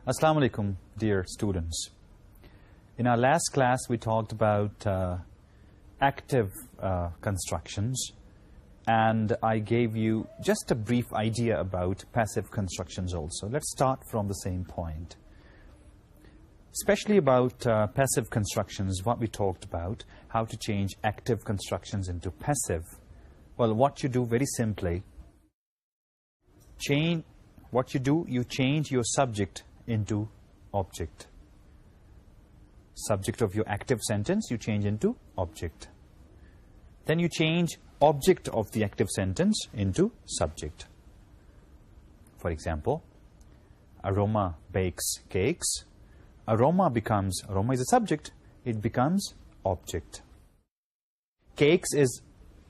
Assalamu alaikum, dear students. In our last class, we talked about active constructions, and I gave you just a brief idea about passive constructions also. Let's start from the same point. Especially about passive constructions, what we talked about, how to change active constructions into passive. Well, what you do very simply, you change your subject into object. Subject of your active sentence, you change into object. Then you change object of the active sentence into subject. For example, Aroma bakes cakes. Aroma is a subject, it becomes object. Cakes is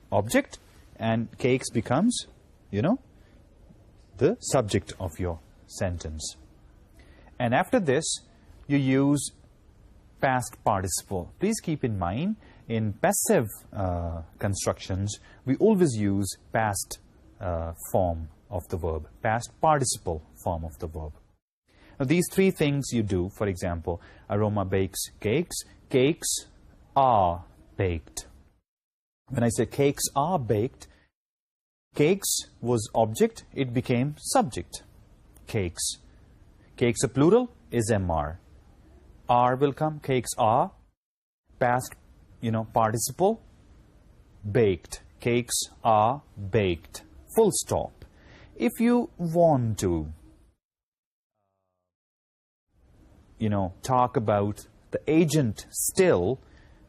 object, and cakes becomes, the subject of your sentence. And after this, you use past participle. Please keep in mind, in passive constructions, we always use past form of the verb, past participle form of the verb. Now, these three things you do, for example, Aroma bakes cakes. Cakes are baked. When I say cakes are baked, cakes was object, it became subject. Cakes. Cakes are plural, is MR. R will come, cakes are, past, participle, baked. Cakes are baked. Full stop. If you want to, talk about the agent still,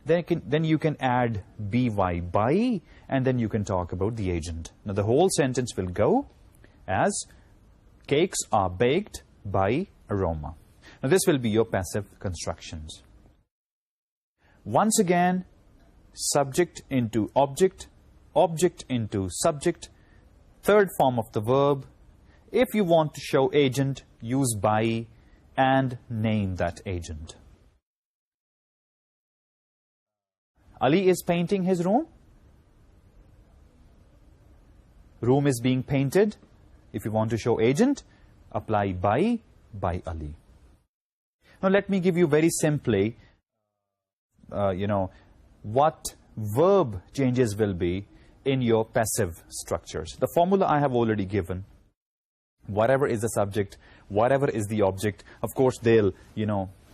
then you can add by by, and then you can talk about the agent. Now, the whole sentence will go as cakes are baked by Aroma. Now, this will be your passive constructions. Once again, subject into object, object into subject, third form of the verb. If you want to show agent, use by and name that agent. Ali is painting his room. Room is being painted. If you want to show agent, apply by Ali. Now, let me give you very simply, what verb changes will be in your passive structures. The formula I have already given. Whatever is the subject, whatever is the object, of course, they'll,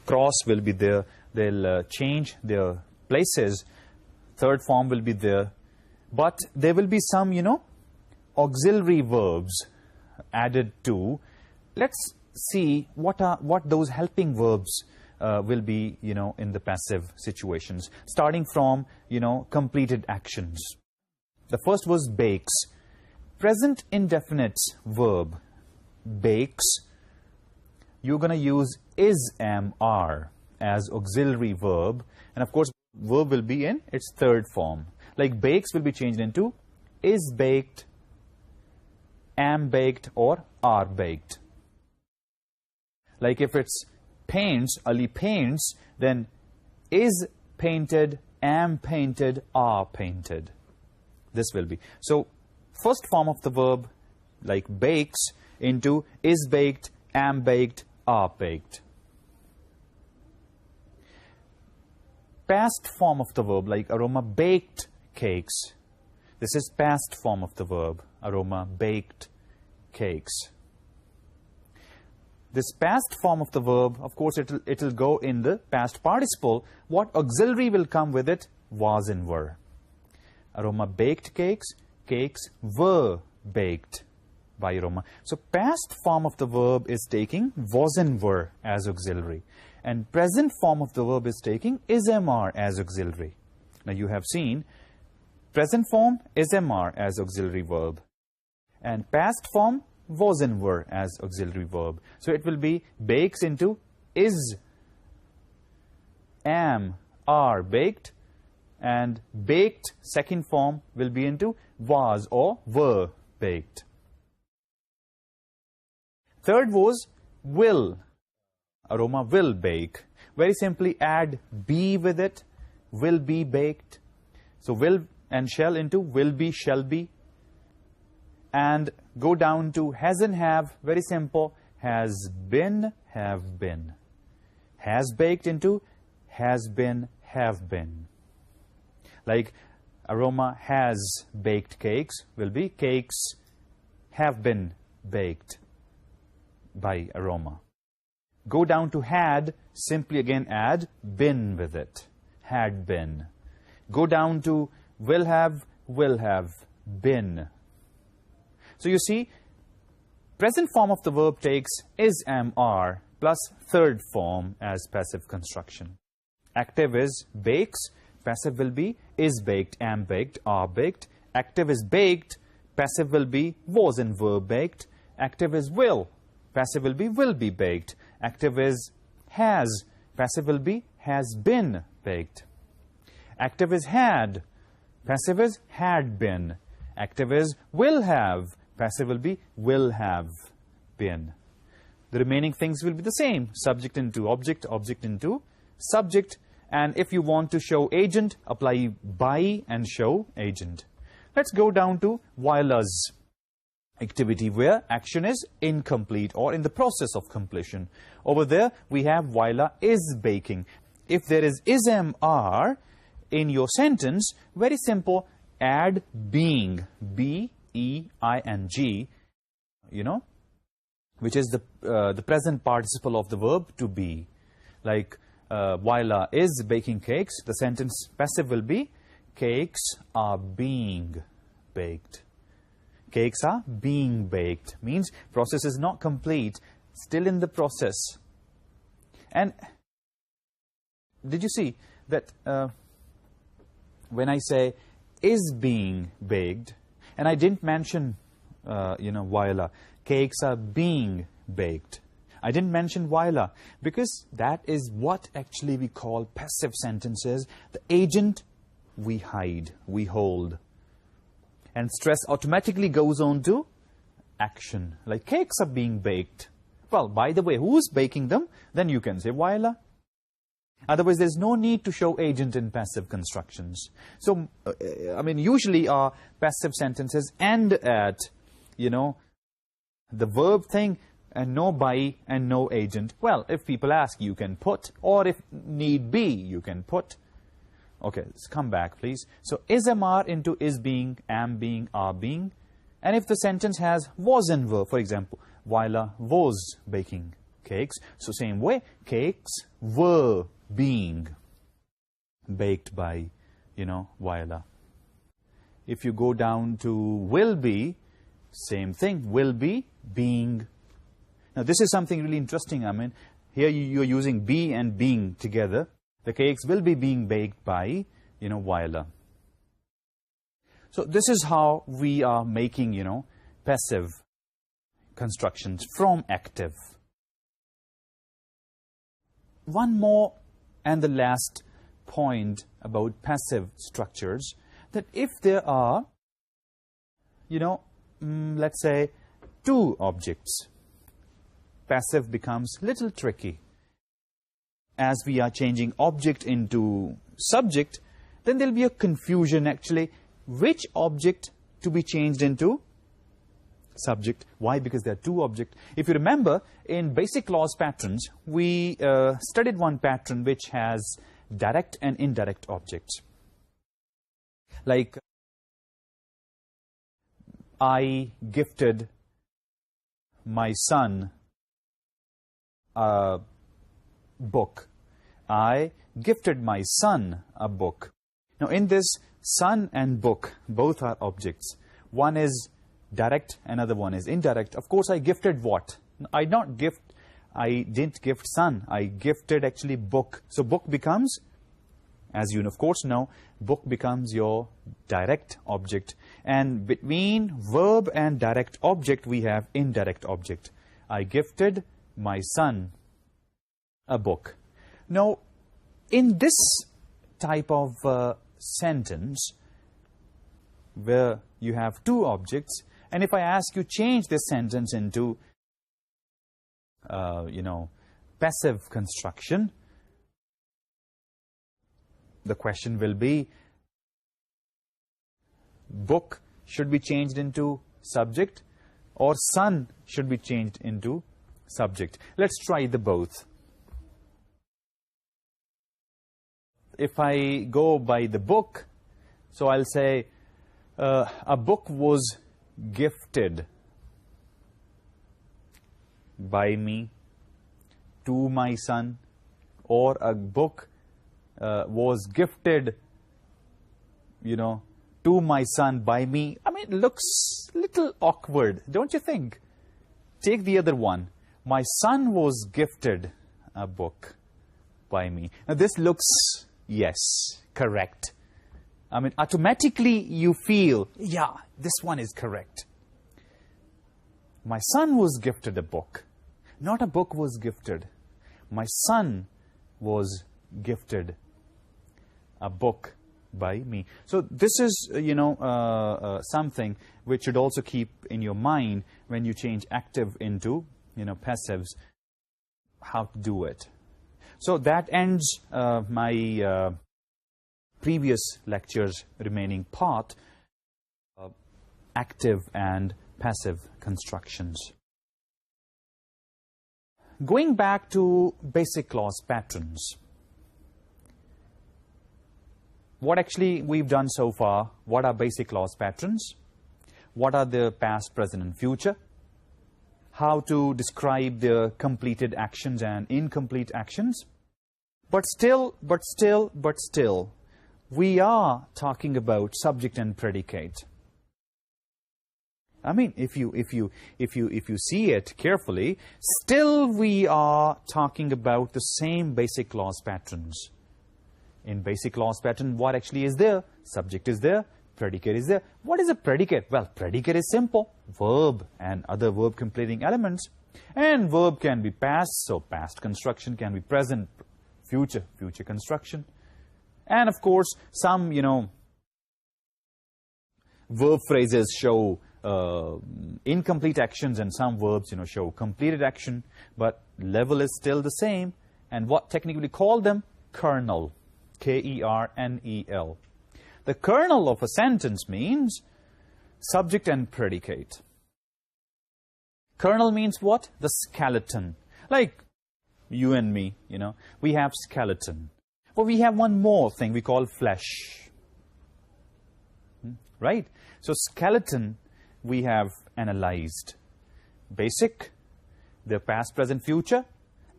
cross will be there. They'll change their places. Third form will be there. But there will be some, auxiliary verbs added to. Let's see what those helping verbs will be, in the passive situations. Starting from, completed actions. The first was bakes. Present indefinite verb, bakes. You're going to use is, am, are as auxiliary verb. And of course, verb will be in its third form. Like bakes will be changed into is baked, am baked, or are baked. Like if it's paints, Ali paints, then is painted, am painted, are painted. This will be. So, first form of the verb, like bakes, into is baked, am baked, are baked. Past form of the verb, like Aroma baked cakes. This is past form of the verb, Aroma baked cakes. This past form of the verb, of course, it'll go in the past participle. What auxiliary will come with it? Was and were. Aroma baked cakes. Cakes were baked by Aroma. So, past form of the verb is taking was and were as auxiliary. And present form of the verb is taking is, am, are as auxiliary. Now, you have seen present form is, am, are as auxiliary verb. And past form was and were as auxiliary verb. So, it will be bakes into is, am, are baked, and baked second form will be into was or were baked. Third was will. Aroma will bake. Very simply add be with it, will be baked. So, will and shall into will be, shall be. And go down to has and have, very simple, has been, have been. Has baked into has been, have been. Like Aroma has baked cakes will be cakes have been baked by Aroma. Go down to had, simply again add been with it. Had been. Go down to will have been. So you see, present form of the verb takes is, am, are plus third form as passive construction. Active is bakes, passive will be is baked, am baked, are baked. Active is baked, passive will be was and were baked. Active is will, passive will be baked. Active is has, passive will be has been baked. Active is had, passive is had been. Active is will have, passive will be will have been. The remaining things will be the same. Subject into object, object into subject. And if you want to show agent, apply by and show agent. Let's go down to Weiler's activity where action is incomplete or in the process of completion. Over there, we have Weiler is baking. If there is am, are in your sentence, very simple, add being, B-E-I-N-G, you know, which is the present participle of the verb to be. Like, Weiler is baking cakes. The sentence passive will be cakes are being baked. Cakes are being baked. Means process is not complete. Still in the process. And did you see that when I say is being baked, and I didn't mention, Weiler, cakes are being baked. I didn't mention Weiler because that is what actually we call passive sentences. The agent we hide, we hold. And stress automatically goes on to action. Like cakes are being baked. Well, by the way, who's baking them? Then you can say Weiler. Otherwise, there's no need to show agent in passive constructions. So, usually our passive sentences end at, the verb thing and no by and no agent. Well, if people ask, you can put, or if need be, you can put. Okay, let's come back, please. So, is, am, are into is being, am being, are being. And if the sentence has was and were, for example, Weiler was baking cakes. So, same way, cakes were being baked by, Weiler. If you go down to will be, same thing, will be being. Now, this is something really interesting. Here you're using be and being together. The cakes will be being baked by, Weiler. So, this is how we are making, passive constructions from active. One more and the last point about passive structures, that if there are, let's say, two objects, passive becomes a little tricky. As we are changing object into subject, then there'll be a confusion actually, which object to be changed into subject. Why? Because there are two objects. If you remember, in basic clause patterns, we studied one pattern which has direct and indirect objects. Like, I gifted my son a book. I gifted my son a book. Now, in this, son and book, both are objects. One is direct, another one is indirect. Of course, I gifted what? I didn't gift son. I gifted actually book. So, book becomes, as you of course know, book becomes your direct object. And between verb and direct object, we have indirect object. I gifted my son a book. Now, in this type of sentence, where you have two objects, and if I ask you change this sentence into, passive construction, the question will be, book should be changed into subject, or son should be changed into subject. Let's try the both. If I go by the book, so I'll say a book was gifted by me to my son, or a book was gifted, you know, to my son by me. I mean, it looks a little awkward, don't you think? Take the other one. My son was gifted a book by me. Now, this looks, yes, correct. I mean, automatically you feel, yeah, this one is correct. My son was gifted a book. Not a book was gifted. My son was gifted a book by me. So this is, you know, something which should also keep in your mind when you change active into, you know, passives, how to do it. So that ends my previous lecture's remaining part, active and passive constructions. Going back to basic clause patterns. What actually we've done so far? What are basic clause patterns? What are the past, present, and future? How to describe the completed actions and incomplete actions? But still, we are talking about subject and predicate. I mean, if you see it carefully, still we are talking about the same basic clause patterns. In basic clause pattern, what actually is there? Subject is there, predicate is there. What is a predicate? Well, predicate is simple. Verb and other verb completing elements. And verb can be past, so past construction can be present, future construction. And of course, some, you know, verb phrases show incomplete actions, and some verbs, you know, show completed action, but level is still the same. And what technically we call them? Kernel. K-E-R-N-E-L. The kernel of a sentence means subject and predicate. Kernel means what? The skeleton. Like you and me, you know, we have skeleton. But we have one more thing we call flesh. Right? So skeleton we have analyzed. Basic, the past, present, future,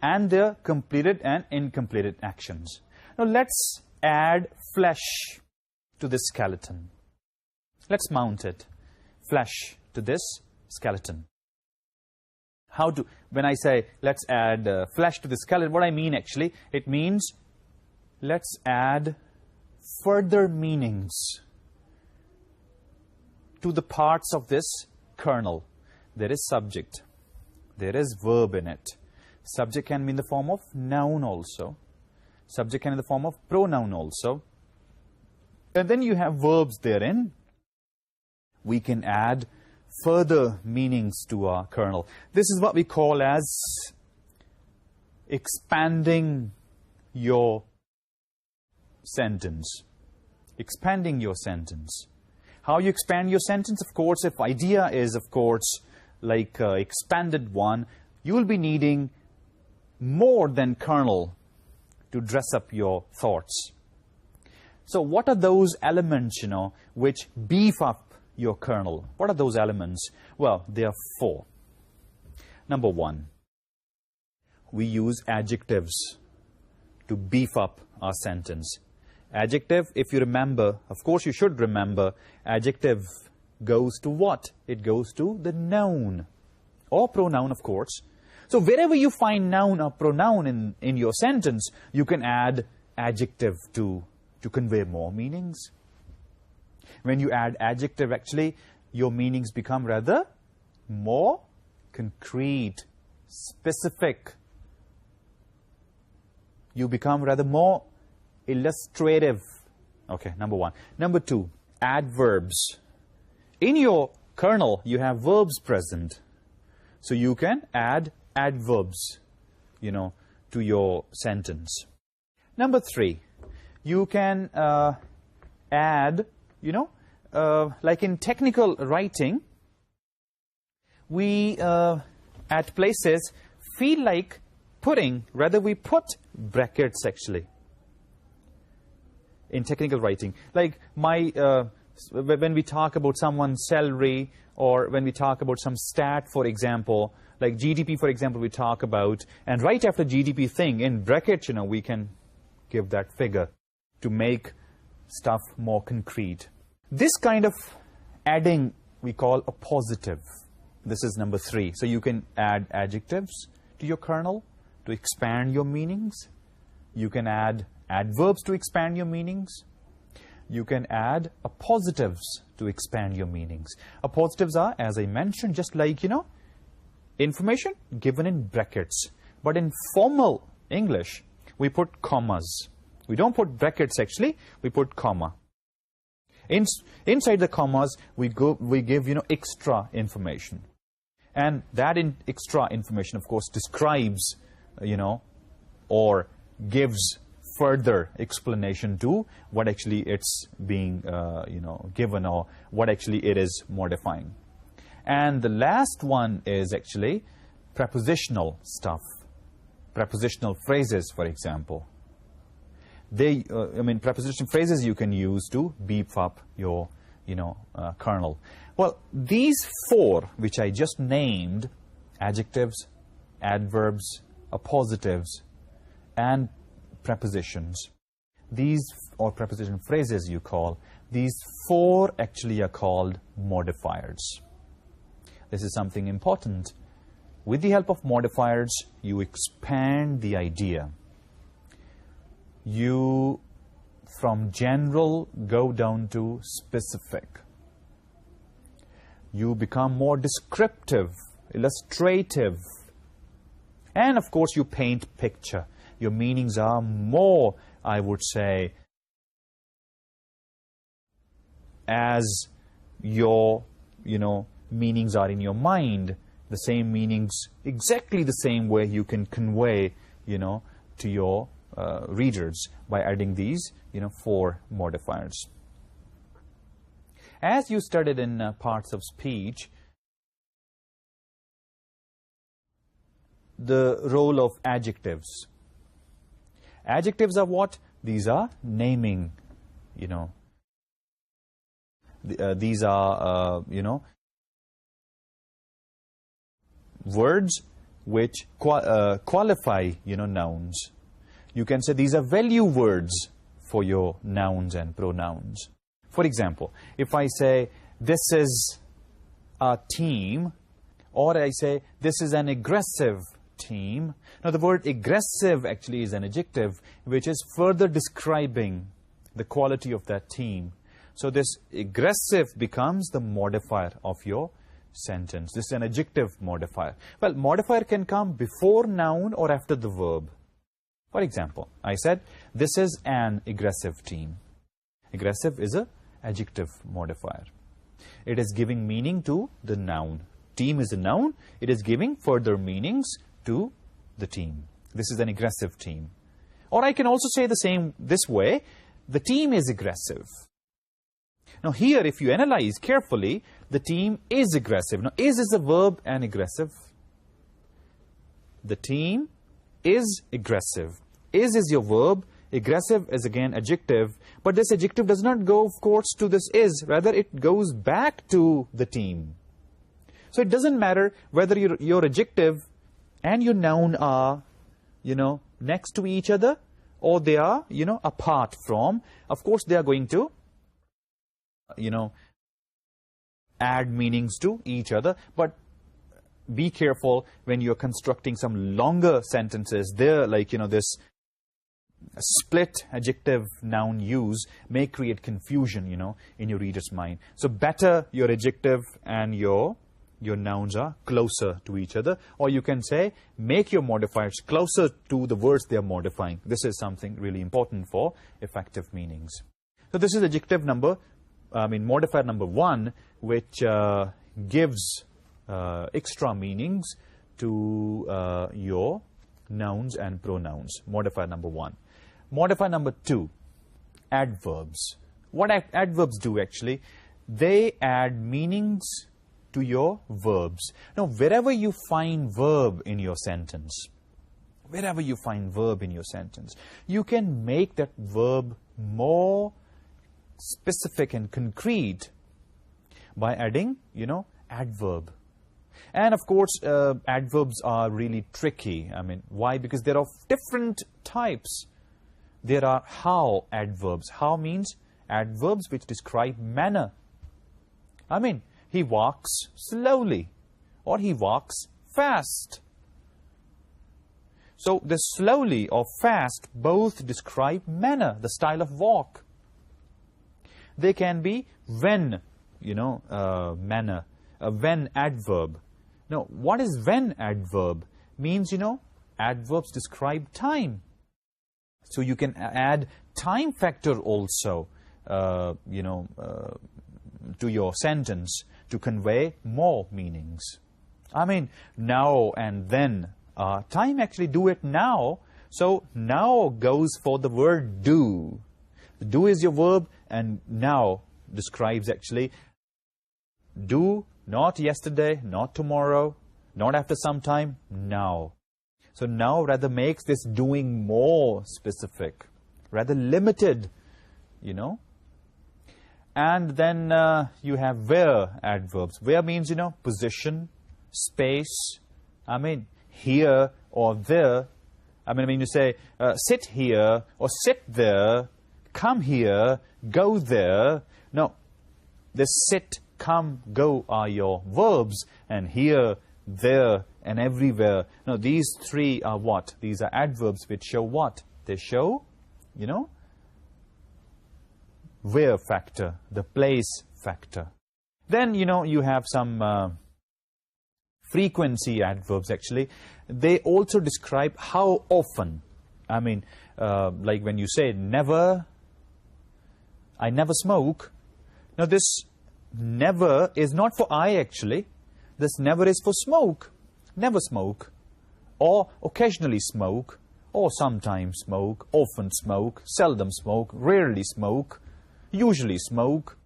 and the completed and incompleted actions. Now let's add flesh to this skeleton. Let's mount it. Flesh to this skeleton. How to, when I say let's add flesh to the skeleton, what I mean actually, it means let's add further meanings to the parts of this kernel. There is subject. There is verb in it. Subject can be in the form of noun also. Subject can be in the form of pronoun also. And then you have verbs therein. We can add further meanings to our kernel. This is what we call as expanding your sentence. Expanding your sentence. How you expand your sentence? Of course, if idea is, of course, like expanded one, you will be needing more than kernel to dress up your thoughts. So what are those elements, you know, which beef up your kernel? What are those elements? Well, there are 4. Number 1, we use adjectives to beef up our sentence. Adjective, if you remember, of course you should remember, adjective goes to what? It goes to the noun or pronoun, of course. So wherever you find noun or pronoun in your sentence, you can add adjective to convey more meanings. When you add adjective, actually, your meanings become rather more concrete, specific. You become rather more illustrative. Okay, number 1. Number 2, adverbs. In your kernel, you have verbs present. So you can add adverbs, you know, to your sentence. Number 3, you can add, you know, like in technical writing, we at places feel like putting, rather we put brackets actually in technical writing. Like when we talk about someone's salary, or when we talk about some stat, for example, like GDP, for example, we talk about, and right after GDP thing, in brackets, we can give that figure to make stuff more concrete. This kind of adding we call a positive. This is number 3. So you can add adjectives to your kernel to expand your meanings. You can add adverbs to expand your meanings. You can add appositives to expand your meanings. Appositives are, as I mentioned, just like, information given in brackets. But in formal English, we put commas. We don't put brackets, actually. We put comma. Inside the commas, we give, extra information. And that extra information, of course, describes, or gives further explanation to what actually it's being, given, or what actually it is modifying. And the last one is actually prepositional stuff. Prepositional phrases, for example. Preposition phrases you can use to beef up your, kernel. Well, these 4, which I just named, adjectives, adverbs, appositives, and prepositions, these, or preposition phrases you call, these 4 actually are called modifiers. This is something important. With the help of modifiers, you expand the idea. You, from general, go down to specific. You become more descriptive, illustrative. And, of course, you paint picture. Your meanings are more, I would say, as your, meanings are in your mind. The same meanings, exactly the same way you can convey, to your readers by adding these, 4 modifiers. As you studied in parts of speech, the role of adjectives. Adjectives are what? These are naming, these are, words which qualify, nouns. You can say these are value words for your nouns and pronouns. For example, if I say, this is a team, or I say, this is an aggressive team. Now, the word aggressive actually is an adjective which is further describing the quality of that team. So, this aggressive becomes the modifier of your sentence. This is an adjective modifier. Well, modifier can come before noun or after the verb. For example, I said, this is an aggressive team. Aggressive is an adjective modifier. It is giving meaning to the noun. Team is a noun. It is giving further meanings to the team. This is an aggressive team. Or I can also say the same this way. The team is aggressive. Now here, if you analyze carefully, the team is aggressive. Now, is a verb and aggressive. The team is aggressive. Is your verb. Aggressive is again adjective. But this adjective does not go, of course, to this is. Rather, it goes back to the team. So it doesn't matter whether your adjective and your noun are, next to each other, or they are, apart from. Of course, they are going to, add meanings to each other. But be careful when you're constructing some longer sentences. There, like, this split adjective noun use may create confusion, in your reader's mind. So better your adjective and your nouns are closer to each other. Or you can say, make your modifiers closer to the words they are modifying. This is something really important for effective meanings. So this is adjective modifier number 1, which gives extra meanings to your nouns and pronouns. Modifier number 1. Modifier number 2, adverbs. What adverbs do actually? They add meanings to your verbs. Now, wherever you find verb in your sentence, wherever you find verb in your sentence, you can make that verb more specific and concrete by adding, adverb. And of course, adverbs are really tricky. I mean, why? Because there are different types. There are how adverbs. How means adverbs which describe manner. I mean, he walks slowly or he walks fast. So the slowly or fast both describe manner, the style of walk. They can be when, manner, when adverb. Now, what is when adverb? Means, adverbs describe time. So you can add time factor also, to your sentence to convey more meanings. I mean, now and then. Time actually do it now. So now goes for the word do. Do is your verb and now describes actually do, not yesterday, not tomorrow, not after some time, now. So now rather makes this doing more specific, rather limited, And then you have where adverbs. Where means, position, space. I mean, here or there. I mean, when you say sit here or sit there, come here, go there. No, the sit, come, go are your verbs, and here, there, and everywhere. Now, these three are what? These are adverbs which show what? They show, where factor, the place factor. Then, you have some frequency adverbs actually. They also describe how often. I mean, like when you say never, I never smoke. Now, this never is not for I actually. This never is for smoke. Never smoke. Or occasionally smoke. Or sometimes smoke. Often smoke. Seldom smoke. Rarely smoke. Usually smoke.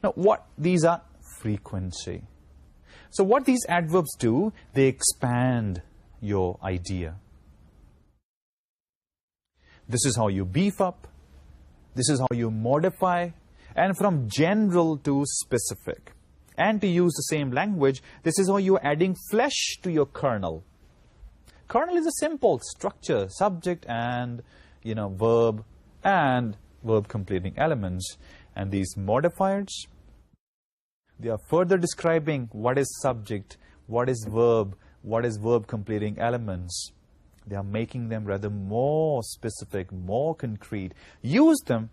Now, what? These are frequency. So what these adverbs do, they expand your idea. This is how you beef up. This is how you modify. And from general to specific. And to use the same language, this is how you're adding flesh to your kernel. Kernel is a simple structure, subject and, verb and verb completing elements. And these modifiers, they are further describing what is subject, what is verb completing elements. They are making them rather more specific, more concrete. Use them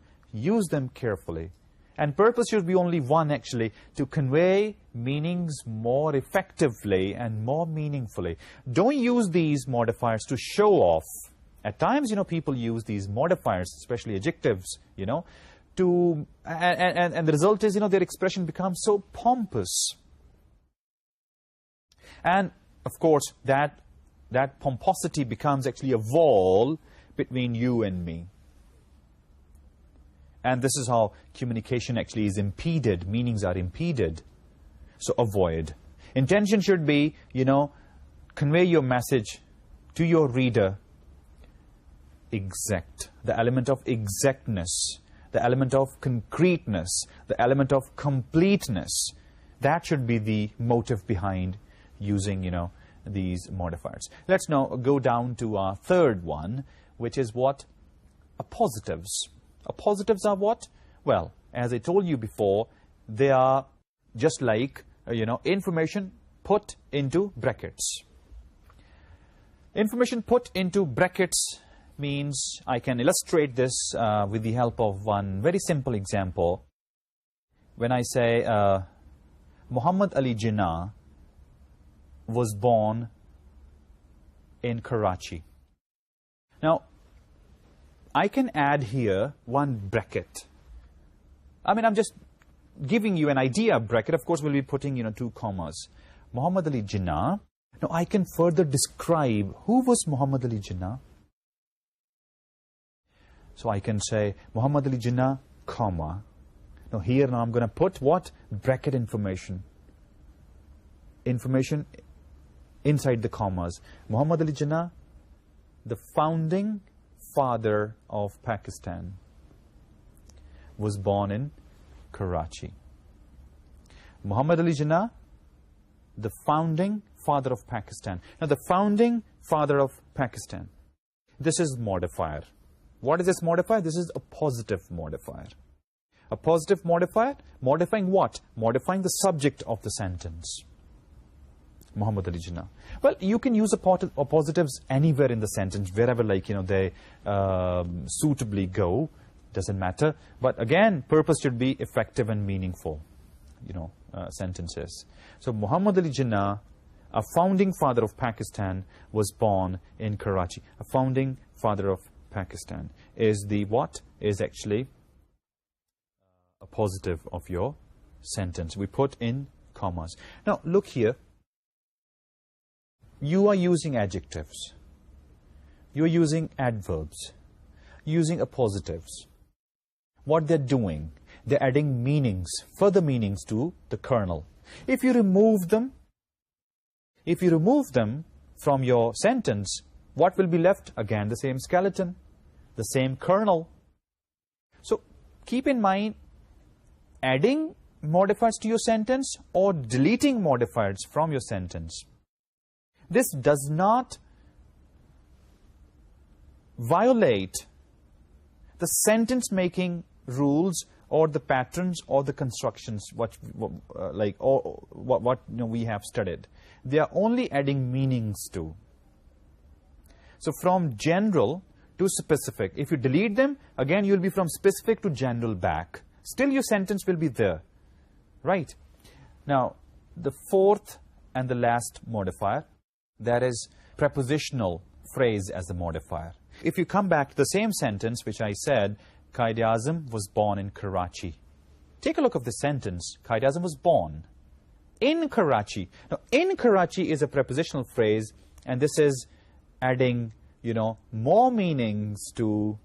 carefully. And purpose should be only one actually, to convey meanings more effectively and more meaningfully. Don't use these modifiers to show off. At times, people use these modifiers, especially adjectives, to, and the result is, their expression becomes so pompous. And, of course, that pomposity becomes actually a wall between you and me. And this is how communication actually is impeded, meanings are impeded. So avoid. Intention should be, convey your message to your reader exact. The element of exactness, the element of concreteness, the element of completeness. That should be the motive behind using, these modifiers. Let's now go down to our third one, which is what? Appositives. Appositives are what? Well, as I told you before, they are just like, information put into brackets. Information put into brackets means, I can illustrate this with the help of one very simple example. When I say, Muhammad Ali Jinnah was born in Karachi. Now, I can add here one bracket. I mean, I'm just giving you an idea of bracket. Of course, we'll be putting, 2 commas. Muhammad Ali Jinnah. Now, I can further describe who was Muhammad Ali Jinnah. So, I can say Muhammad Ali Jinnah, comma. Now, here now I'm going to put what? Bracket information. information inside the commas. Muhammad Ali Jinnah, the founding father of Pakistan, was born in Karachi. Muhammad Ali Jinnah, the founding father of Pakistan. Now, the founding father of Pakistan. This is modifier. What is this modifier? This is a positive modifier. A positive modifier, modifying what? Modifying the subject of the sentence. Muhammad Ali Jinnah. Well, you can use positives anywhere in the sentence, wherever, like, you know, they suitably go. Doesn't matter. But again, purpose should be effective and meaningful, you know, sentences. So, Muhammad Ali Jinnah, a founding father of Pakistan, was born in Karachi. A founding father of Pakistan is the what? Is actually a positive of your sentence. We put in commas. Now, look here. You are using adjectives. You are using adverbs. Using appositives. What they're doing, they're adding meanings, further meanings to the kernel. If you remove them from your sentence, what will be left? Again, the same skeleton, the same kernel. So, keep in mind, adding modifiers to your sentence or deleting modifiers from your sentence. This does not violate the sentence-making rules or the patterns or the constructions what you know, we have studied. They are only adding meanings to. So from general to specific, if you delete them, again you'll be from specific to general back. Still your sentence will be there, right? Now, the fourth and the last modifier, that is prepositional phrase as the modifier. If you come back to the same sentence which I said, Quaid-e-Azam was born in Karachi. Take a look at the sentence. Quaid-e-Azam was born in Karachi. Now, in Karachi is a prepositional phrase, and this is adding, you know, more meanings to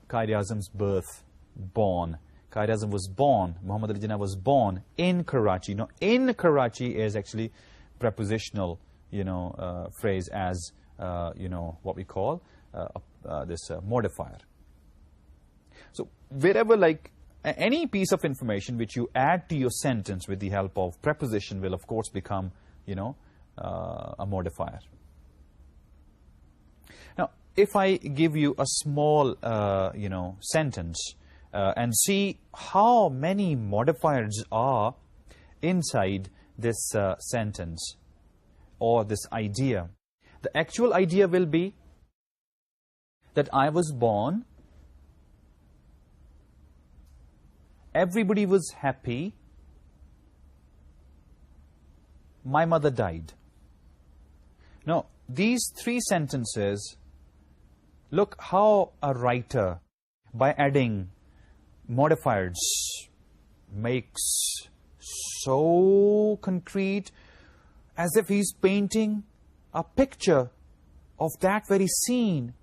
Quaid-e-Azam's birth, born. Quaid-e-Azam was born, Muhammad Ali Jinnah was born in Karachi. Now, in Karachi is actually prepositional, you know, phrase as, you know, what we call this modifier. So, wherever, like, any piece of information which you add to your sentence with the help of preposition will, of course, become, you know, a modifier. Now, if I give you a small, you know, sentence and see how many modifiers are inside this sentence or this idea, the actual idea will be that I was born, everybody was happy, my mother died. Now, these three sentences, look how a writer, by adding modifiers, makes so concrete, as if he's painting a picture of that very scene,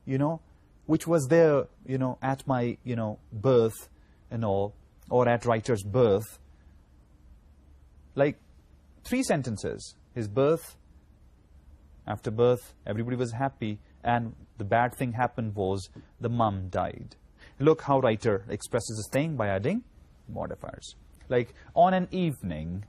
you know, which was there, you know, at my, you know, birth and all, or at writer's birth. Like, three sentences. His birth, after birth, everybody was happy, and the bad thing happened was the mum died. Look how writer expresses this thing by adding modifiers. Like, on an evening.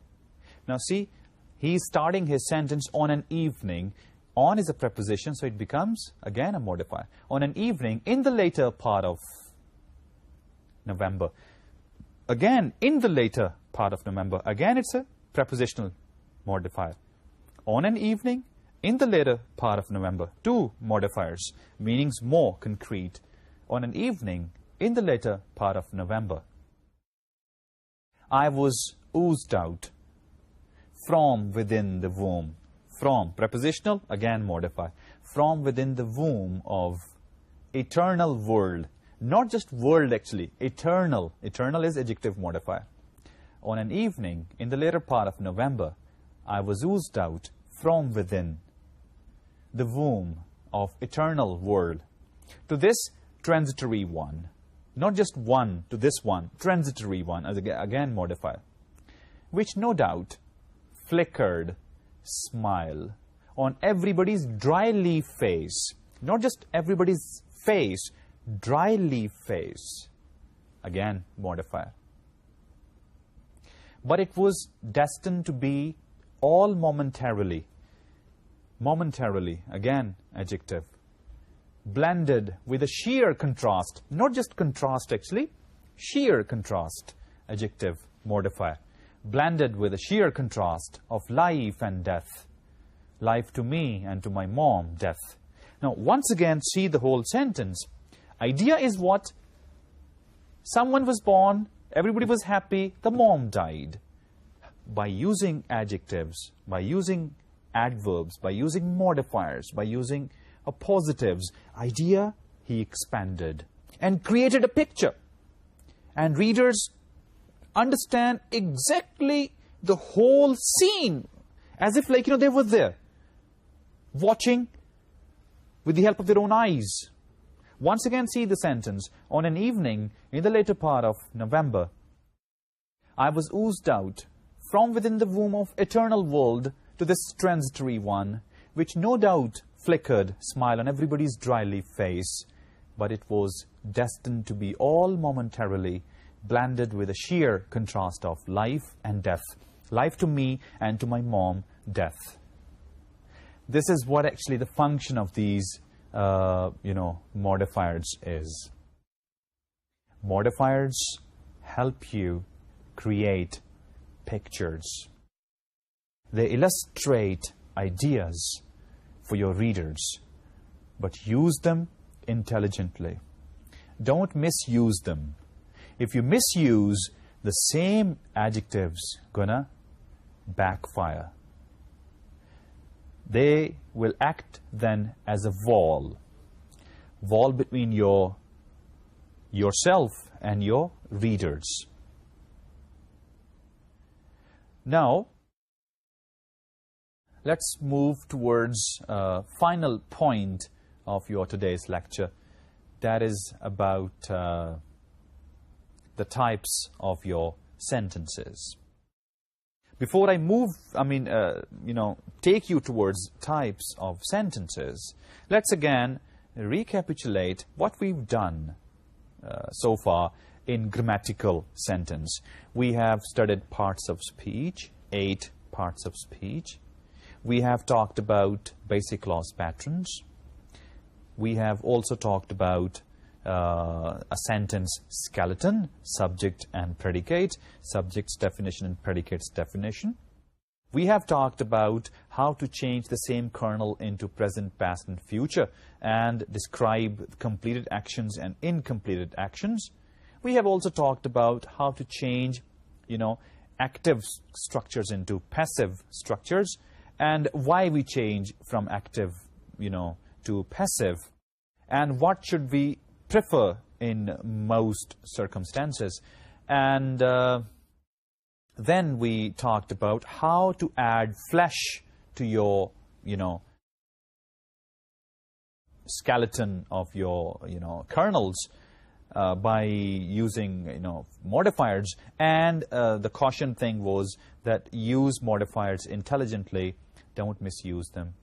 Now, see, he's starting his sentence on an evening. On is a preposition, so it becomes, again, a modifier. On an evening, in the later part of November. Again, in the later part of November. Again, it's a prepositional modifier. On an evening, in the later part of November. Two modifiers, meanings more concrete. On an evening, in the later part of November. I was oozed out from within the womb. From, prepositional, again modifier. From within the womb of eternal world. Not just world, actually. Eternal. Eternal is adjective modifier. On an evening, in the later part of November, I was oozed out from within the womb of eternal world. To this transitory one. Not just one, to this one. Transitory one, as again modifier. which no doubt flickered smile on everybody's dry leaf face. Not just everybody's face, dry leaf face. Again, modifier. But it was destined to be all momentarily. Momentarily, again, adjective. Blended with a sheer contrast. Not just contrast, actually. Sheer contrast, adjective, modifier. Blended with a sheer contrast of life and death. Life to me and to my mom, death. Now, once again, see the whole sentence. Idea is what? Someone was born, everybody was happy, the mom died. By using adjectives, by using adverbs, by using modifiers, by using positives, idea, he expanded and created a picture. And readers understand exactly the whole scene, as if, like, they were there, watching with the help of their own eyes. Once again, see the sentence. On an evening in the later part of November, I was oozed out from within the womb of eternal world to this transitory one, which no doubt flickered smile on everybody's dry leaf face, but it was destined to be all momentarily blended with a sheer contrast of life and death. Life to me and to my mom, death. This is what actually the function of these, modifiers is. Modifiers help you create pictures. They illustrate ideas for your readers, but use them intelligently. Don't misuse them. If you misuse, the same adjectives gonna backfire. They will act then as a wall between yourself and your readers. Now, let's move towards final point of your today's lecture. That is about the types of your sentences. Before I move, take you towards types of sentences, let's again recapitulate what we've done so far in grammatical sentence. We have studied parts of speech, 8 parts of speech. We have talked about basic clause patterns. We have also talked about a sentence skeleton, subject and predicate, subject's definition and predicate's definition. We have talked about how to change the same kernel into present, past, and future and describe completed actions and incompleted actions. We have also talked about how to change, active structures into passive structures and why we change from active, to passive, and what should we prefer in most circumstances. And then we talked about how to add flesh to your, skeleton of your, kernels by using, modifiers. And the caution thing was that use modifiers intelligently. Don't misuse them.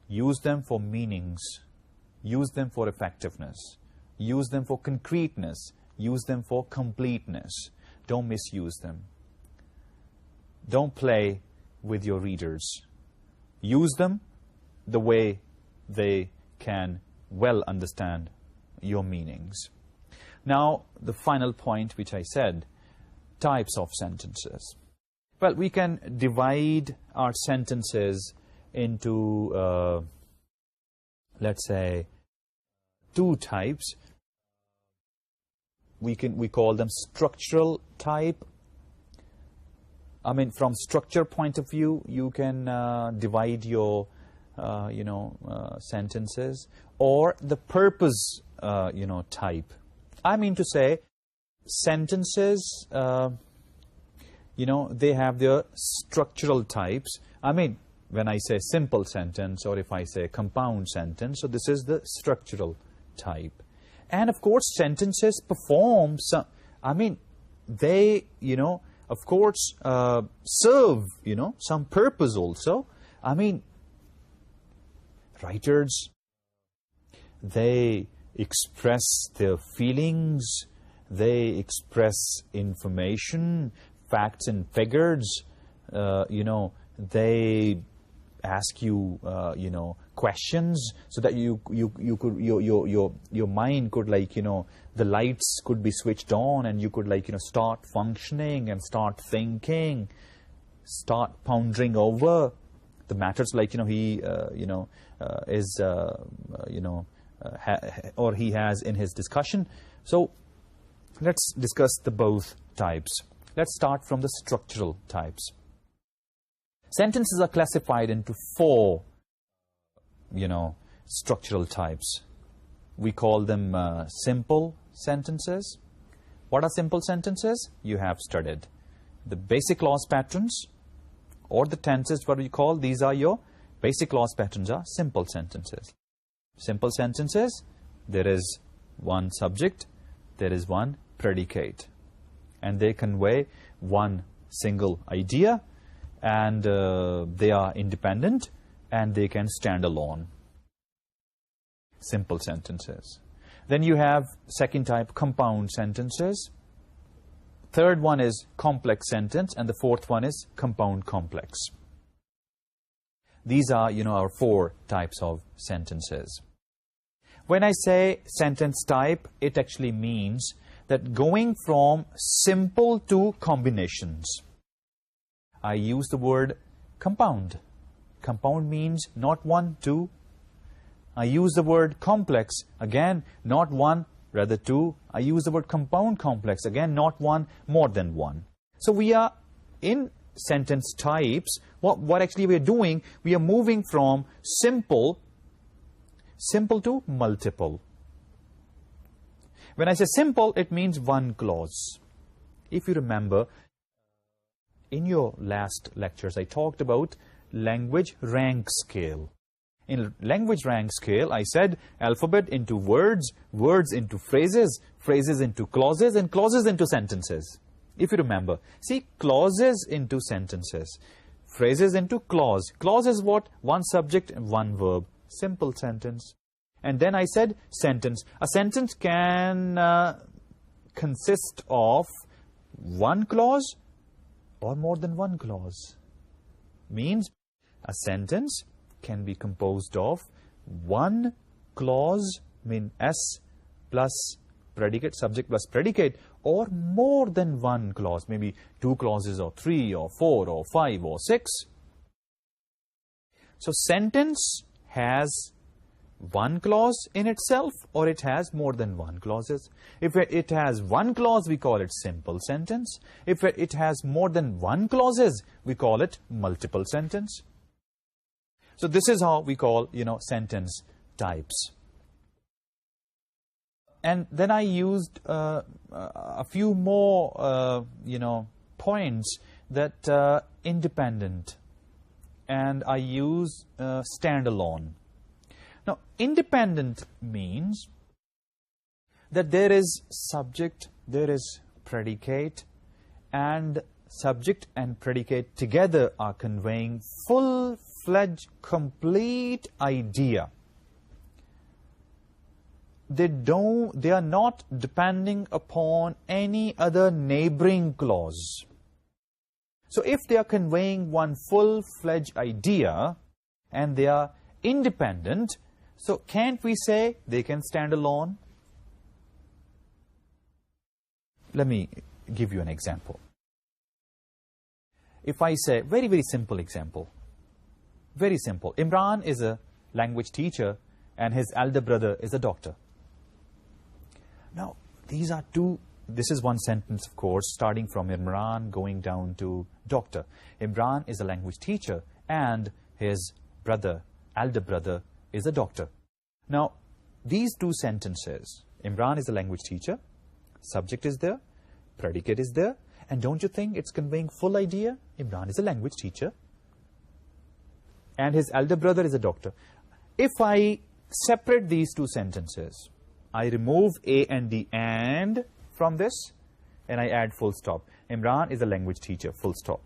Use them for meanings. Use them for effectiveness. Use them for concreteness. Use them for completeness. Don't misuse them. Don't play with your readers. Use them the way they can well understand your meanings. Now, the final point which I said, types of sentences. Well, we can divide our sentences into, let's say, 2 types. We call them structural type. From structure point of view, you can divide your, sentences, or the purpose, type. I mean to say, sentences, they have their structural types. When I say simple sentence, or if I say compound sentence, so this is the structural type. And of course, sentences perform some, they, of course, serve, some purpose also. I mean, writers, they express their feelings, they express information, facts and figures, they ask you, questions, so that you could, your mind could, like, the lights could be switched on, and you could, like, start functioning and start thinking, start pondering over the matters, like, he, is, or he has in his discussion. So let's discuss the both types. Let's start from the structural types. Sentences are classified into 4, structural types. We call them simple sentences. What are simple sentences? You have studied the basic clause patterns, or the tenses, what we call, these are your basic clause patterns, are simple sentences. Simple sentences, there is one subject, there is one predicate, and they convey one single idea, and they are independent, and they can stand alone. Simple sentences. Then you have second type, compound sentences. Third one is complex sentence, and the fourth one is compound complex. These are, our 4 types of sentences. When I say sentence type, it actually means that going from simple to combinations. I use the word compound. Compound means not 1, 2. I use the word complex, again, not 1, rather 2. I use the word compound complex, again, not 1, more than 1. So we are in sentence types. What actually we are doing, we are moving from simple to multiple. When I say simple, it means one clause. If you remember, in your last lectures, I talked about language rank scale. In language rank scale, I said alphabet into words, words into phrases, phrases into clauses, and clauses into sentences. If you remember, see, clauses into sentences, phrases into clause. Clause is what? One subject and one verb. Simple sentence. And then I said sentence. A sentence can consist of one clause or more than one clause. Means a sentence can be composed of one clause, mean S plus predicate, subject plus predicate, or more than one clause, maybe 2 clauses or 3 or 4 or 5 or 6. So sentence has one clause in itself, or it has more than one clauses. If it has one clause, we call it simple sentence. If it has more than one clauses, we call it multiple sentence. So this is how we call, sentence types. And then I used a few more, points that independent, and I use standalone. Now, independent means that there is subject, there is predicate, and subject and predicate together are conveying full-fledged, complete idea. They are not depending upon any other neighboring clause. So if they are conveying one full-fledged idea and they are independent, so can't we say they can stand alone? Let me give you an example. If I say, very, very simple example. Very simple. Imran is a language teacher and his elder brother is a doctor. Now, these are two, this is one sentence, of course, starting from Imran going down to doctor. Imran is a language teacher and his brother, elder brother, is a doctor. Now, these two sentences, Imran is a language teacher, subject is there, predicate is there, and don't you think it's conveying full idea? Imran is a language teacher and his elder brother is a doctor. If I separate these two sentences, I remove A and the and from this, and I add full stop. Imran is a language teacher, full stop.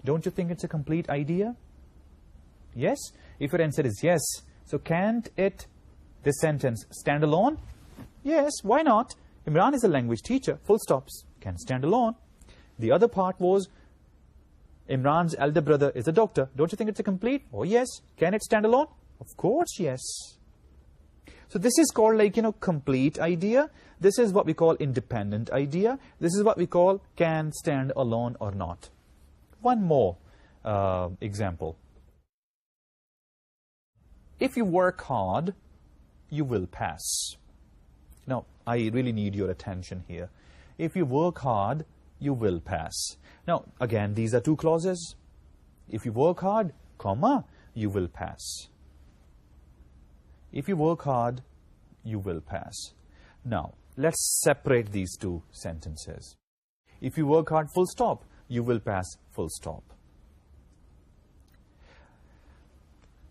Don't you think it's a complete idea? Yes? If your answer is yes, so can't this sentence stand alone? Yes, why not? Imran is a language teacher, full stops, can stand alone. The other part was, Imran's elder brother is a doctor. Don't you think it's a complete? Oh yes. Can it stand alone? Of course, yes. So this is called like, complete idea. This is what we call independent idea. This is what we call can stand alone or not. One more example. If you work hard, you will pass. Now, I really need your attention here. If you work hard, you will pass. Now, again, these are two clauses. If you work hard, comma, you will pass. If you work hard, you will pass. Now, let's separate these two sentences. If you work hard, full stop, you will pass, full stop.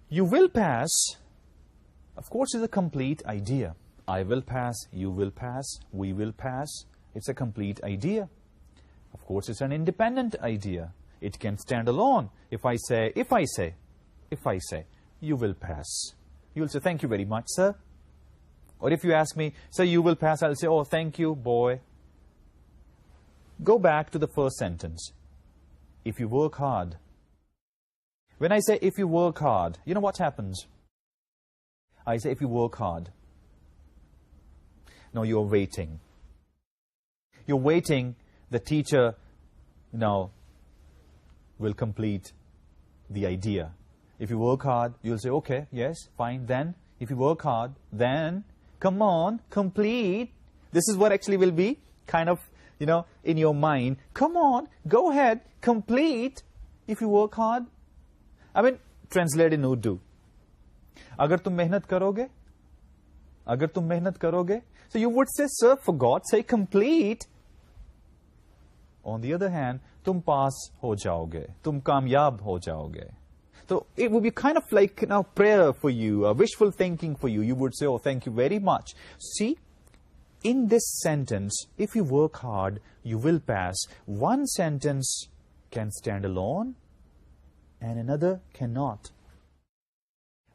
You will pass, of course, is a complete idea. I will pass, you will pass, we will pass. It's a complete idea. Of course, it's an independent idea. It can stand alone. If I say, you will pass, you will say, thank you very much, sir. Or if you ask me, sir, you will pass, I'll say, oh, thank you, boy. Go back to the first sentence. If you work hard. When I say, if you work hard, you know what happens? I say, if you work hard. No, you're waiting. You're waiting. The teacher now will complete the idea. If you work hard, you'll say, okay, yes, fine. Then, if you work hard, then, come on, complete. This is what actually will be kind of, in your mind. Come on, go ahead, complete. If you work hard. I mean, translate in Urdu. Agar tum mehnat karoge? Agar tum mehnat karoge? So you would say, sir, for God's sake, complete. On the other hand, tum pass ho jaoge, tum kamyab ho jaoge. So it would be kind of like prayer for you, wishful thinking for you. You would say, oh, thank you very much. See, in this sentence, if you work hard, you will pass. One sentence can stand alone and another cannot.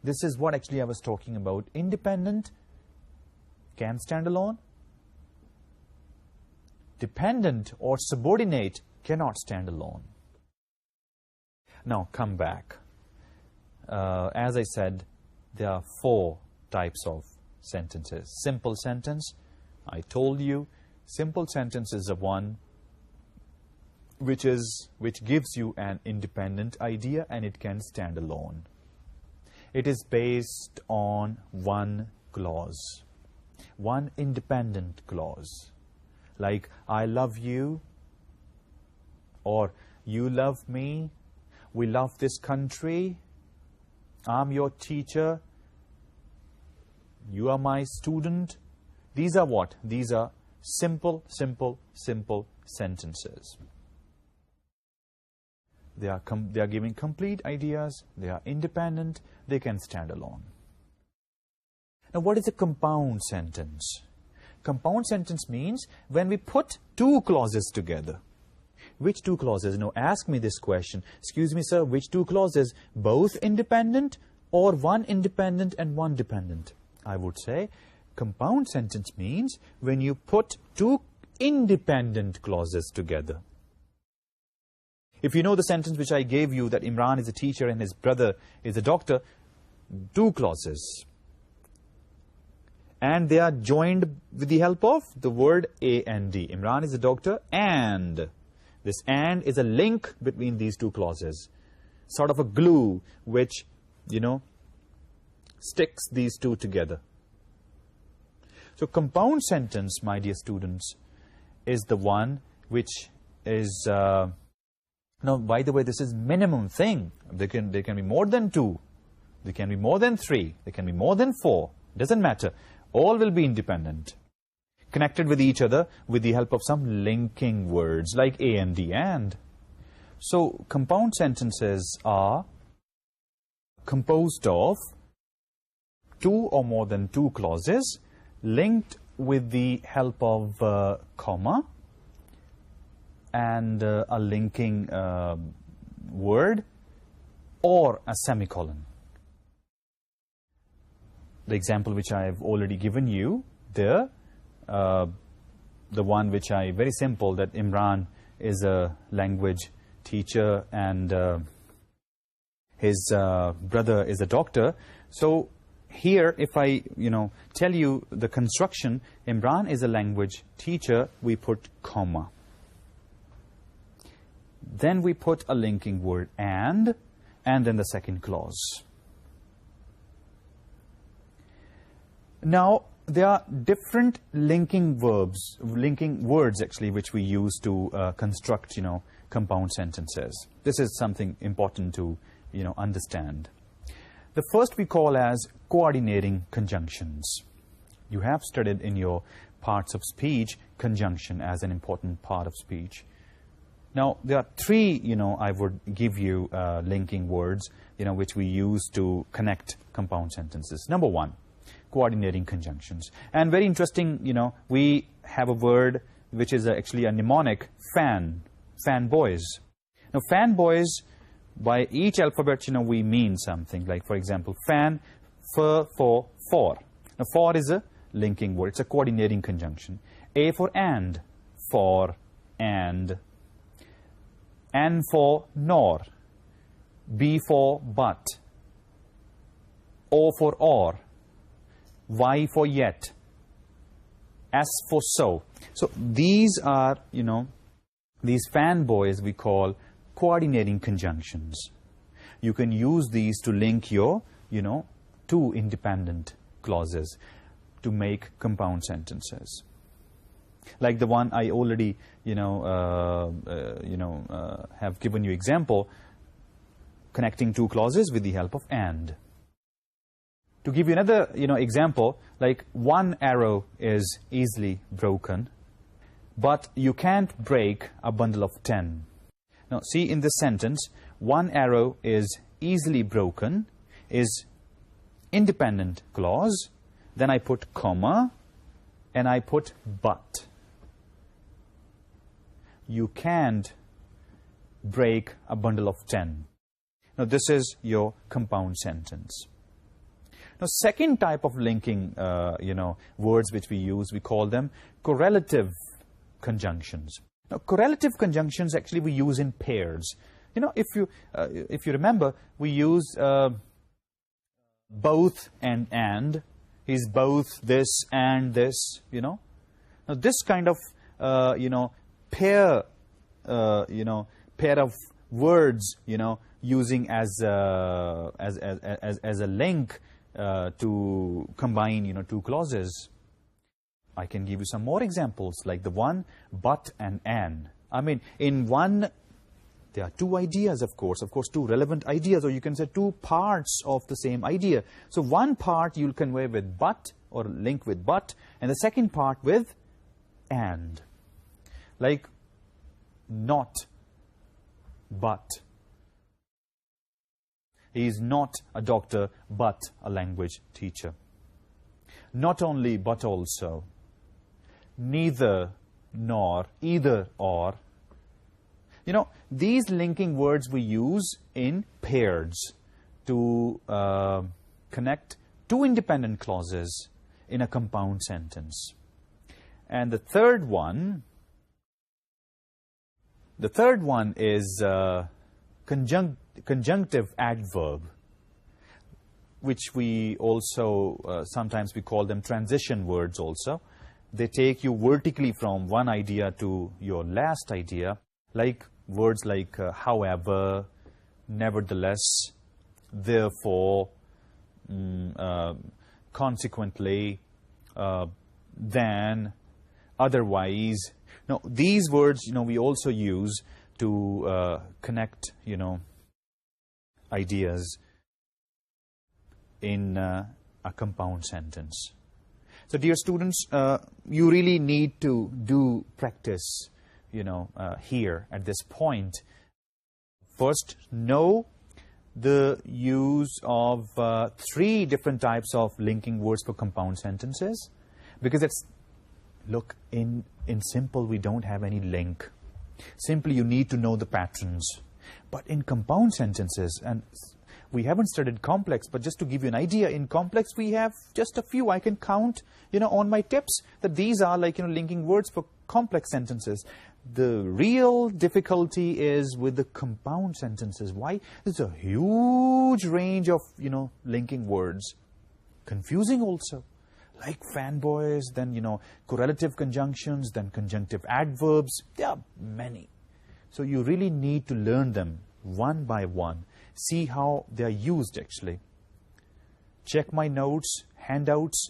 This is what actually I was talking about. Independent can stand alone. Dependent or subordinate cannot stand alone. Now, come back. As I said, there are 4 types of sentences. Simple sentence, I told you, simple sentence is the one which gives you an independent idea and it can stand alone. It is based on one clause, one independent clause. Like, I love you, or you love me, we love this country, I'm your teacher, you are my student. These are what? These are simple sentences. They are giving complete ideas, they are independent, they can stand alone. Now, what is a compound sentence? Compound sentence means when we put 2 clauses together. Which 2 clauses? Now, ask me this question. Excuse me, sir, which 2 clauses? Both independent or one independent and one dependent? I would say compound sentence means when you put 2 independent clauses together. If you know the sentence which I gave you, that Imran is a teacher and his brother is a doctor, 2 clauses. And they are joined with the help of the word and. Imran is a doctor, and this and is a link between these 2 clauses. Sort of a glue which, sticks these 2 together. So compound sentence, my dear students, is the one which is... now, by the way, this is minimum thing. There can be more than 2. There can be more than 3. There can be more than 4. Doesn't matter. All will be independent, connected with each other with the help of some linking words like and. So, compound sentences are composed of 2 or more than 2 clauses linked with the help of comma and a linking word or a semicolon. The example which I have already given you, the one which very simple, that Imran is a language teacher and his brother is a doctor. So here, if I, tell you the construction, Imran is a language teacher, we put comma. Then we put a linking word and then the second clause. Now, there are different linking words actually, which we use to construct, compound sentences. This is something important to, understand. The first we call as coordinating conjunctions. You have studied in your parts of speech conjunction as an important part of speech. Now, there are three, I would give you linking words, which we use to connect compound sentences. Number one, coordinating conjunctions. And very interesting, we have a word which is actually a mnemonic, fanboys. Now, fanboys, by each alphabet, we mean something. Like, for example, fan, for. Now, for is a linking word. It's a coordinating conjunction. A for and, for, and for nor, B for but, O for or, Y for yet, S for so. So these are, these fanboys we call coordinating conjunctions. You can use these to link your, two independent clauses to make compound sentences. Like the one I already, have given you example, connecting two clauses with the help of and. To give you another, example, like one arrow is easily broken, but you can't break a bundle of 10. Now, see in this sentence, one arrow is easily broken, is independent clause, then I put comma, and I put but. You can't break a bundle of 10. Now, this is your compound sentence. Now, second type of linking, words which we use, we call them correlative conjunctions. Now, correlative conjunctions actually we use in pairs. If you remember, we use both and. Is both this and this, Now, this kind of, pair of words, using as a link to combine, two clauses. I can give you some more examples, like the one, but, and an. I mean, in one, there are two ideas, of course, two relevant ideas, or you can say two parts of the same idea. So one part you'll convey with but, or link with but, and the second part with and. Like, not, but. He is not a doctor, but a language teacher. Not only, but also. Neither, nor, either, or. These linking words we use in pairs to connect two independent clauses in a compound sentence. And the third one is conjunctive adverb, which we also, sometimes we call them transition words also. They take you vertically from one idea to your last idea, like words like however, nevertheless, therefore, consequently, then, otherwise. Now, these words, we also use to connect, ideas in a compound sentence. So, dear students, you really need to do practice, here at this point. First, know the use of three different types of linking words for compound sentences, because it's, look, in simple we don't have any link. Simply you need to know the patterns. But in compound sentences, and we haven't studied complex, but just to give you an idea, in complex we have just a few. I can count, on my tips that these are like, linking words for complex sentences. The real difficulty is with the compound sentences. Why? There's a huge range of, linking words. Confusing also. Like fanboys, then, correlative conjunctions, then conjunctive adverbs. There are many. So you really need to learn them one by one. See how they are used actually. Check my notes, handouts,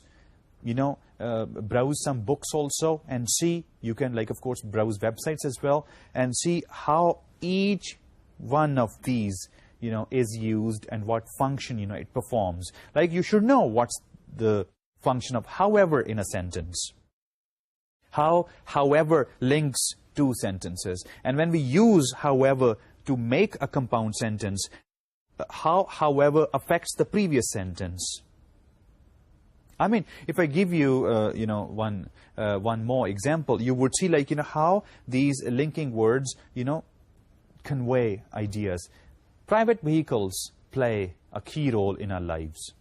browse some books also and see. You can of course browse websites as well and see how each one of these is used and what function it performs. Like you should know what's the function of however in a sentence. How however links two sentences. And when we use however to make a compound sentence, how however affects the previous sentence. I mean, if I give you, one more example, you would see how these linking words, convey ideas. Private vehicles play a key role in our lives.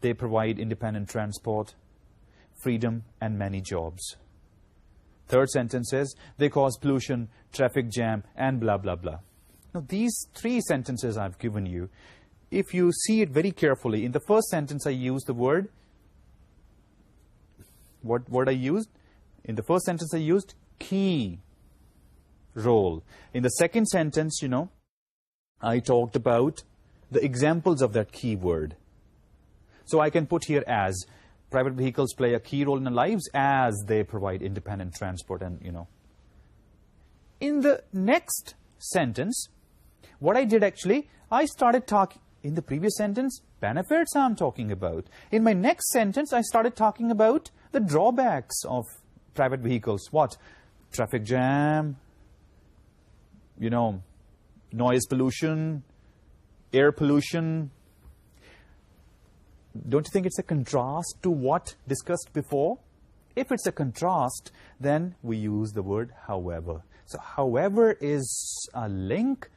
They provide independent transport, freedom, and many jobs. Third sentence is, they cause pollution, traffic jam, and blah, blah, blah. Now, these three sentences I've given you, if you see it very carefully, in the first sentence I used the word, what word I used? In the first sentence I used key role. In the second sentence, I talked about the examples of that key word. So I can put here as, private vehicles play a key role in our lives as they provide independent transport and, In the next sentence, what I did actually, I started talking, in the previous sentence, benefits I'm talking about. In my next sentence, I started talking about the drawbacks of private vehicles. What? Traffic jam, noise pollution, air pollution. Don't you think it's a contrast to what discussed before? If it's a contrast, then we use the word however. So however is a link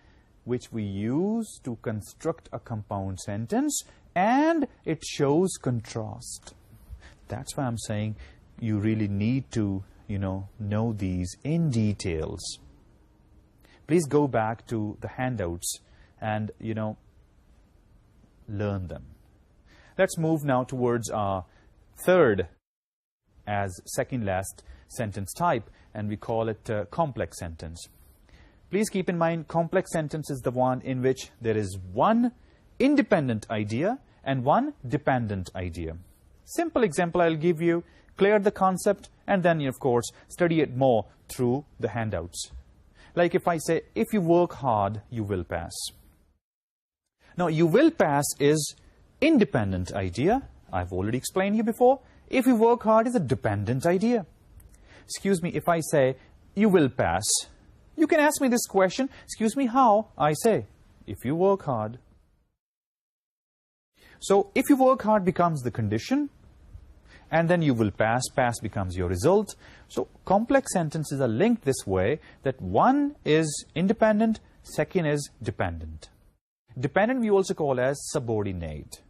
which we use to construct a compound sentence, and it shows contrast. That's why I'm saying you really need to, know these in details. Please go back to the handouts and, learn them. Let's move now towards our third as second last sentence type, and we call it complex sentence. Please keep in mind, complex sentence is the one in which there is one independent idea and one dependent idea. Simple example I'll give you, clear the concept, and then, of course, study it more through the handouts. Like if I say, if you work hard, you will pass. Now, you will pass is independent idea. I've already explained here before. If you work hard is a dependent idea. Excuse me, if I say, you will pass, you can ask me this question, excuse me, how? I say, if you work hard. So, if you work hard becomes the condition, and then you will pass, pass becomes your result. So, complex sentences are linked this way, that one is independent, second is dependent. Dependent we also call as subordinate.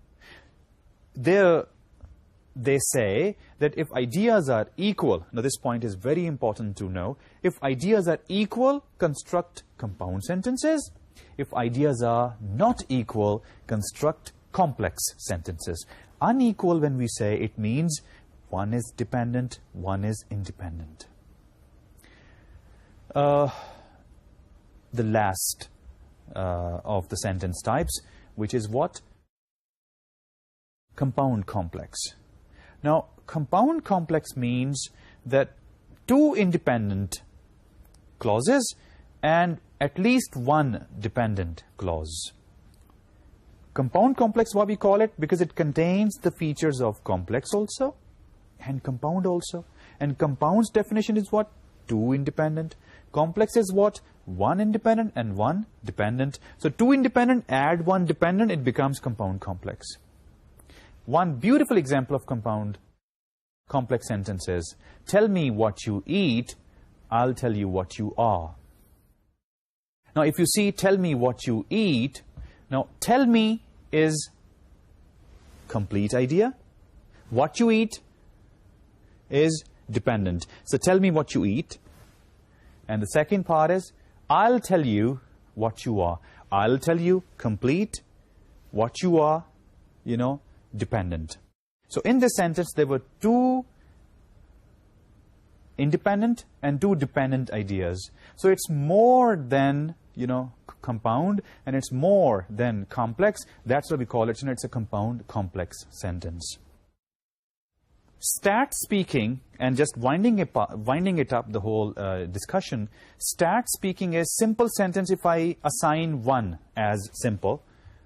They say that if ideas are equal, now this point is very important to know, if ideas are equal, construct compound sentences. If ideas are not equal, construct complex sentences. Unequal, when we say, it means one is dependent, one is independent. The last of the sentence types, which is what? Compound complex. Now, compound complex means that two independent clauses and at least one dependent clause. Compound complex, why we call it? Because it contains the features of complex also and compound also. And compound's definition is what? Two independent. Complex is what? One independent and one dependent. So two independent, add one dependent, it becomes compound complex. One beautiful example of compound complex sentences. Tell me what you eat, I'll tell you what you are. Now, if you see, tell me what you eat. Now, tell me is complete idea. What you eat is dependent. So, tell me what you eat. And the second part is, I'll tell you what you are. I'll tell you complete, what you are, you know, dependent. So, in this sentence, there were two independent and two dependent ideas. So, it's more than, you know, compound, and it's more than complex. That's what we call it. You know, it's a compound complex sentence. Stat speaking, and just winding it up the whole discussion, stat speaking is simple sentence. If I assign 1 as simple,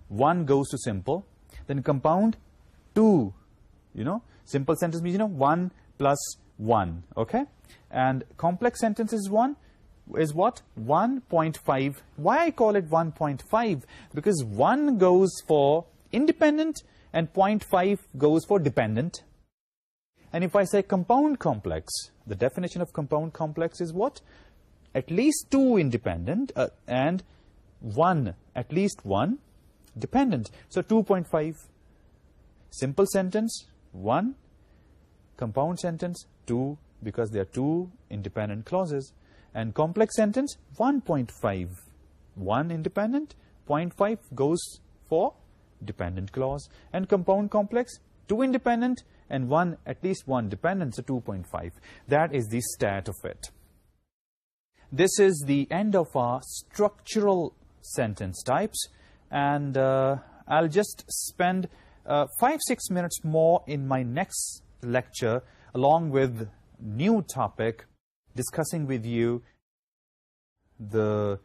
1 goes to simple, then compound 2, you know, simple sentence means, you know, 1 plus 1, okay? And complex sentence is what? 1.5. Why I call it 1.5? Because 1 goes for independent and 0.5 goes for dependent. And if I say compound complex, the definition of compound complex is what? At least 2 independent and 1, at least 1 dependent. So 2.5. Simple sentence, 1. Compound sentence, 2, because there are 2 independent clauses. And complex sentence, 1.5. 1 independent, 0.5 goes for dependent clause. And compound complex, 2 independent, and 1, at least 1 dependent, so 2.5. That is the stat of it. This is the end of our structural sentence types. And I'll just spend 5-6 minutes more in my next lecture, along with new topic, discussing with you the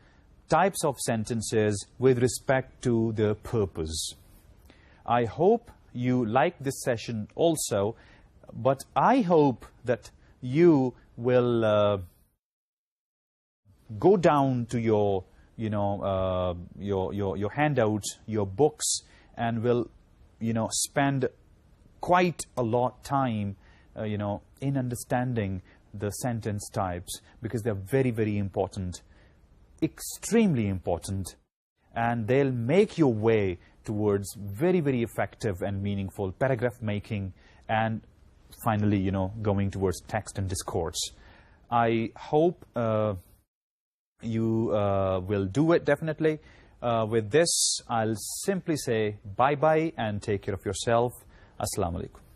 types of sentences with respect to their purpose. I hope you like this session also, but I hope that you will go down to your, you know, your handouts, your books, and will, you know, spend quite a lot time, you know, in understanding the sentence types, because they're very, very important, extremely important, and they'll make your way towards very, very effective and meaningful paragraph making, and finally, you know, going towards text and discourse. I hope you will do it, definitely. With this, I'll simply say bye-bye and take care of yourself. Assalamu alaikum.